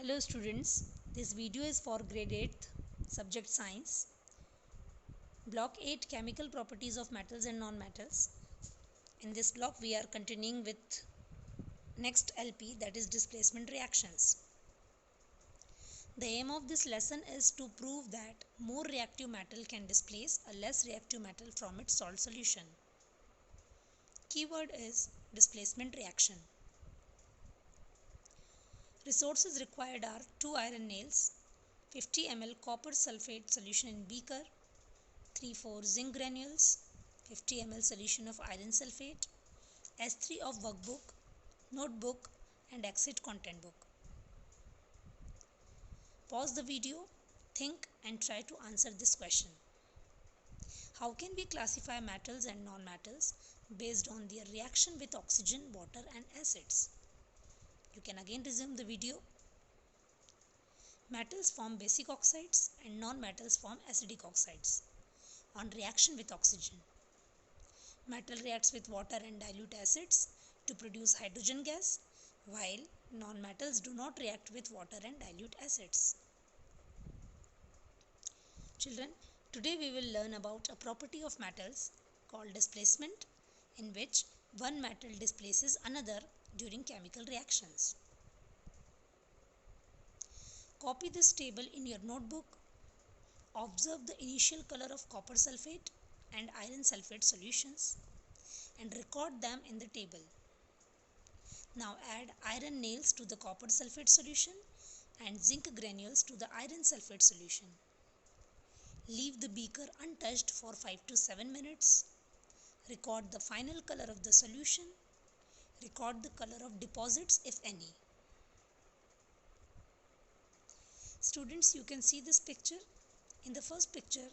Hello students, this video is for grade 8th subject science. Block 8 chemical properties of metals and non-metals. In this block we are continuing with next LP, that is displacement reactions. The aim of this lesson is to prove that more reactive metal can displace a less reactive metal from its salt solution. Keyword is displacement reaction. Resources required are 2 iron nails, 50 ml copper sulfate solution in beaker, 3-4 zinc granules, 50 ml solution of iron sulfate, S3 of workbook, notebook and exit content book. Pause the video, think and try to answer this question. How can we classify metals and non-metals based on their reaction with oxygen, water and acids? You can again resume the video. Metals form basic oxides and non-metals form acidic oxides on reaction with oxygen. Metal reacts with water and dilute acids to produce hydrogen gas, while non-metals do not react with water and dilute acids. Children, today we will learn about a property of metals called displacement, in which one metal displaces another during chemical reactions. Copy this table in your notebook. Observe the initial color of copper sulfate and iron sulfate solutions and record them in the table. Now add iron nails to the copper sulfate solution and zinc granules to the iron sulfate solution. Leave the beaker untouched for 5 to 7 minutes. Record the final color of the solution. Record the color of deposits if any. Students, you can see this picture. In the first picture,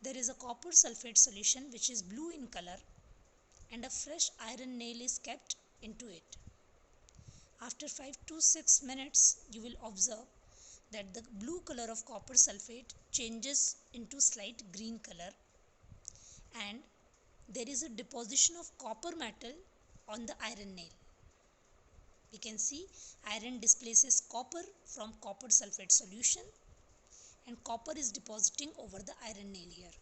there is a copper sulfate solution which is blue in color and a fresh iron nail is kept into it. After 5 to 6 minutes, you will observe that the blue color of copper sulfate changes into slight green color and there is a deposition of copper metal on the iron nail. We can see iron displaces copper from copper sulfate solution and copper is depositing over the iron nail here.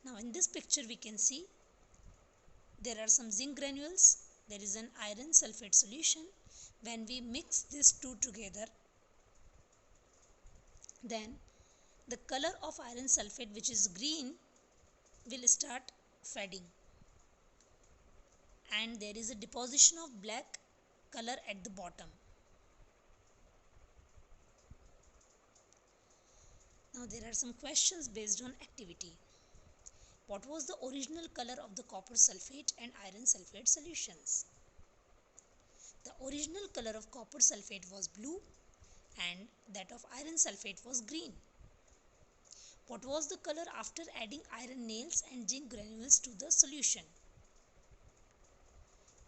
Now in this picture we can see there are some zinc granules, there is an iron sulfate solution. When we mix these two together, then the color of iron sulfate, which is green, will start fading and there is a deposition of black color at the bottom. Now there are some questions based on activity. What was the original color of the copper sulfate and iron sulfate solutions? The original color of copper sulfate was blue and that of iron sulfate was green. What was the color after adding iron nails and zinc granules to the solution?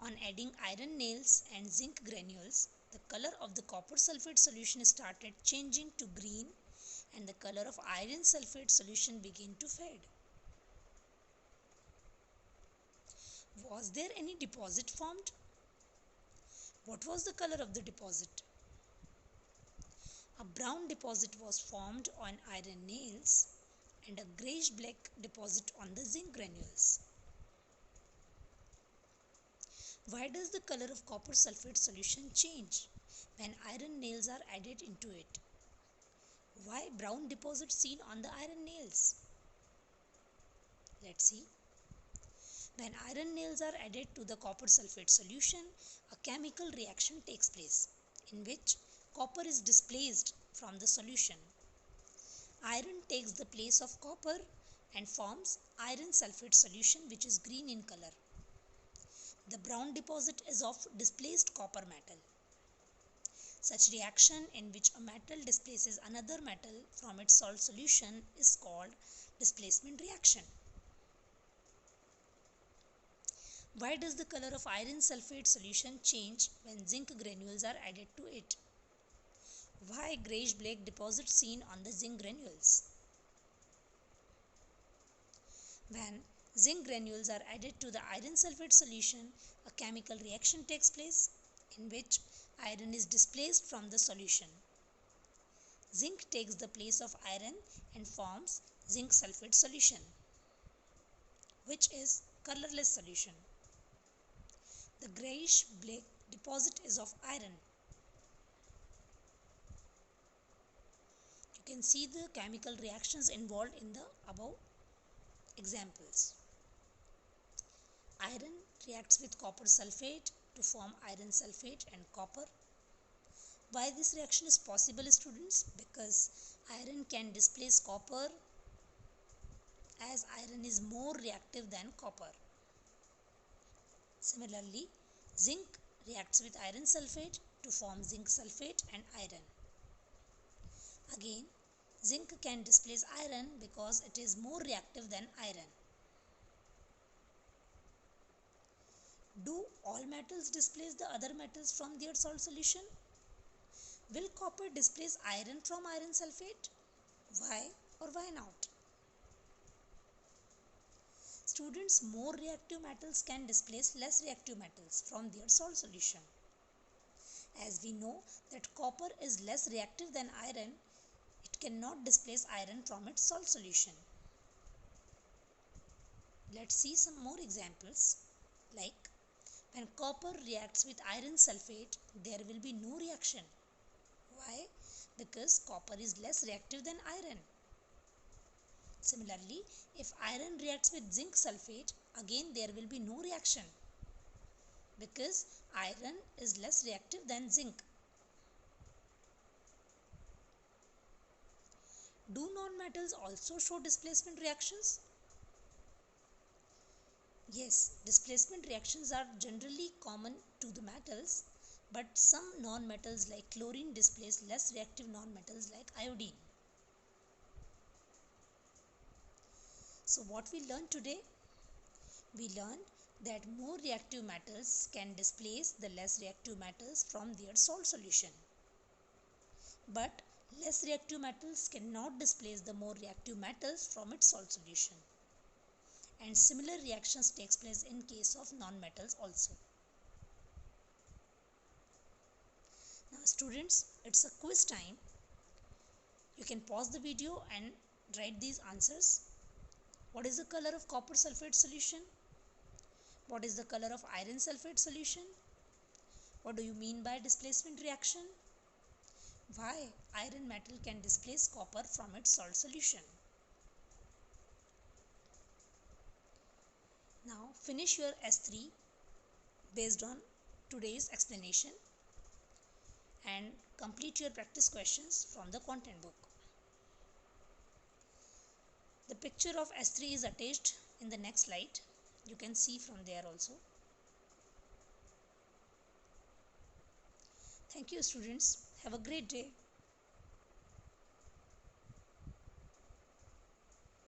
On adding iron nails and zinc granules, the color of the copper sulfate solution started changing to green and the color of iron sulfate solution began to fade. Was there any deposit formed? What was the color of the deposit? A brown deposit was formed on iron nails and a greyish black deposit on the zinc granules. Why does the color of copper sulfate solution change when iron nails are added into it? Why brown deposit seen on the iron nails? Let's see. When iron nails are added to the copper sulfate solution, a chemical reaction takes place in which copper is displaced from the solution. Iron takes the place of copper and forms iron sulfate solution, which is green in color. The brown deposit is of displaced copper metal. Such reaction in which a metal displaces another metal from its salt solution is called displacement reaction. Why does the color of iron sulfate solution change when zinc granules are added to it? Why greyish black deposit seen on the zinc granules? When zinc granules are added to the iron sulfate solution, a chemical reaction takes place in which iron is displaced from the solution. Zinc takes the place of iron and forms zinc sulfate solution, which is colorless solution. The grayish black deposit is of iron. You can see the chemical reactions involved in the above examples. Iron reacts with copper sulfate to form iron sulfate and copper. Why this reaction is possible, students? Because iron can displace copper, as iron is more reactive than copper. Similarly, zinc reacts with iron sulfate to form zinc sulfate and iron. Again, zinc can displace iron because it is more reactive than iron. Do all metals displace the other metals from their salt solution? Will copper displace iron from iron sulfate? Why or why not? Students, more reactive metals can displace less reactive metals from their salt solution. As we know that copper is less reactive than iron, it cannot displace iron from its salt solution. Let's see some more examples. Like, when copper reacts with iron sulfate, there will be no reaction. Why? Because copper is less reactive than iron. Similarly, if iron reacts with zinc sulfate, again there will be no reaction because iron is less reactive than zinc. Do nonmetals also show displacement reactions? Yes, displacement reactions are generally common to the metals, but some nonmetals like chlorine displace less reactive nonmetals like iodine. So what we learned today? We learned that more reactive metals can displace the less reactive metals from their salt solution. But less reactive metals cannot displace the more reactive metals from its salt solution. And similar reactions takes place in case of nonmetals also. Now students, it's a quiz time. You can pause the video and write these answers. What is the color of copper sulfate solution? What is the color of iron sulfate solution? What do you mean by displacement reaction? Why iron metal can displace copper from its salt solution? Now finish your S3 based on today's explanation and complete your practice questions from the content book. The picture of S3 is attached in the next slide. You can see from there also. Thank you, students. Have a great day.